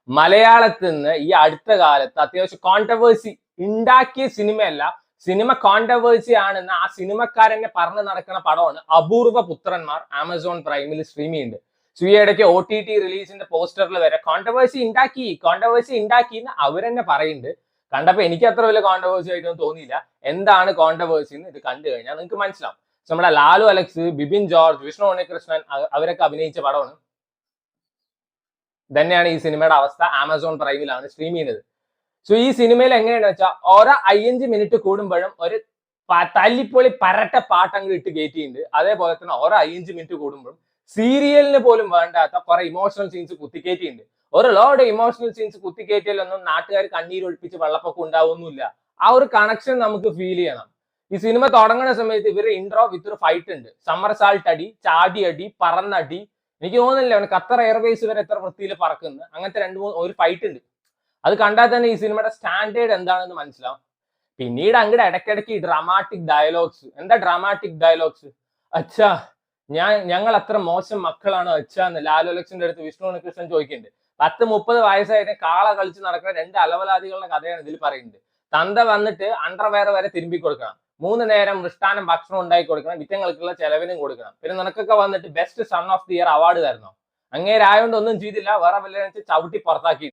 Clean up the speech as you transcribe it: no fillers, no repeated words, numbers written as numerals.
മലയാളത്തിൽ നിന്ന് ഈ അടുത്ത കാലത്ത് അത്യാവശ്യം കോൺട്രവേഴ്സി ഉണ്ടാക്കിയ സിനിമയല്ല, സിനിമ കോൺട്രവേഴ്സി ആണെന്ന് ആ സിനിമക്കാരനെ പറഞ്ഞു നടക്കുന്ന പടമാണ് അപൂർവ പുത്രന്മാർ. ആമസോൺ പ്രൈമിൽ സ്ട്രീം ചെയ്യുന്നുണ്ട്. ഈ ഇടയ്ക്ക് OTT റിലീസിന്റെ പോസ്റ്ററിൽ വരെ കോൺട്രവേഴ്സി ഉണ്ടാക്കി എന്ന് അവരെന്നെ പറയുന്നുണ്ട്. കണ്ടപ്പോ എനിക്ക് അത്ര വലിയ കോൺട്രവേഴ്സി ആയിട്ടൊന്നും തോന്നിയില്ല. എന്താണ് കോൺട്രവേഴ്സി എന്ന് ഇത് കണ്ടു കഴിഞ്ഞാൽ നിങ്ങൾക്ക് മനസ്സിലാവും. നമ്മുടെ ലാലു അലക്സ്, ബിബിൻ ജോർജ്, വിഷ്ണു ഉണ്ണികൃഷ്ണൻ അവരൊക്കെ അഭിനയിച്ച പടമാണ്. തന്നെയാണ് ഈ സിനിമയുടെ അവസ്ഥ. ആമസോൺ പ്രൈമിലാണ് സ്ട്രീം ചെയ്യുന്നത്. സോ ഈ സിനിമയിൽ എങ്ങനെയാണെന്ന് വെച്ചാൽ ഓരോ 5 മിനിറ്റ് കൂടുമ്പോഴും ഒരു തല്ലിപ്പൊളി പരട്ട പാട്ട് അങ്ങ് ഇട്ട് കയറ്റിയിട്ടുണ്ട്. അതേപോലെ തന്നെ ഓരോ 5 മിനിറ്റ് കൂടുമ്പോഴും സീരിയലിന് പോലും വേണ്ടാത്ത കുറെ ഇമോഷണൽ സീൻസ് കുത്തിക്കയറ്റിയിട്ടുണ്ട്. ഒരു ലോഡ് ഇമോഷണൽ സീൻസ് കുത്തിക്കയറ്റിയാലൊന്നും നാട്ടുകാർ കണ്ണീരൊഴിപ്പിച്ച് വെള്ളപ്പൊക്കം ഉണ്ടാവുന്നില്ല. ആ ഒരു കണക്ഷൻ നമുക്ക് ഫീൽ ചെയ്യണം. ഈ സിനിമ തുടങ്ങുന്ന സമയത്ത് ഇവര് ഇൻട്രോ വിത്ത് ഒരു ഫൈറ്റ് ഉണ്ട്. സമ്മർസാൾട്ട് അടി, ചാടി അടി, പറന്നടി. എനിക്ക് തോന്നുന്നില്ല അവന് ഖത്തർ എയർവേസ് വരെ എത്ര വൃത്തിയിൽ പറക്കുന്നത്. അങ്ങനത്തെ ഒരു ഫൈറ്റ് ഉണ്ട്. അത് കണ്ടാൽ തന്നെ ഈ സിനിമയുടെ സ്റ്റാൻഡേർഡ് എന്താണെന്ന് മനസ്സിലാവും. പിന്നീട് അങ്ങോട്ട് ഇടയ്ക്കിടയ്ക്ക് ഡ്രാമാറ്റിക് ഡയലോഗ്സ്. എന്താ ഡ്രാമാറ്റിക് ഡയലോഗ്സ്? അച്ഛാ ഞങ്ങൾ അത്ര മോശം മക്കളാണോ അച്ഛാ എന്ന് ലാലു അലക്സിന്റെ അടുത്ത് വിഷ്ണു ഉണ്ണികൃഷ്ണൻ ചോദിക്കുന്നുണ്ട്. 10-30 വയസ്സായിട്ട് കാള കളിച്ച് നടക്കുന്ന 2 അലവലാദികളുടെ കഥയാണ് ഇതിൽ പറയുന്നത്. തന്ത വന്നിട്ട് അണ്ടർവെയർ വരെ തിരുമ്പി കൊടുക്കണം, 3 നേരം മൃഷ്ടാനം ഭക്ഷണം ഉണ്ടാക്കി കൊടുക്കണം, വിറ്റങ്ങൾക്കുള്ള ചെലവിനും കൊടുക്കണം. പിന്നെ നിനക്കൊക്കെ വന്നിട്ട് best son of the year award തരണോ? അങ്ങേരായോണ്ട് ഒന്നും ചെയ്തില്ല, വേറെ വല്ല ചവിട്ടി പുറത്താക്കി.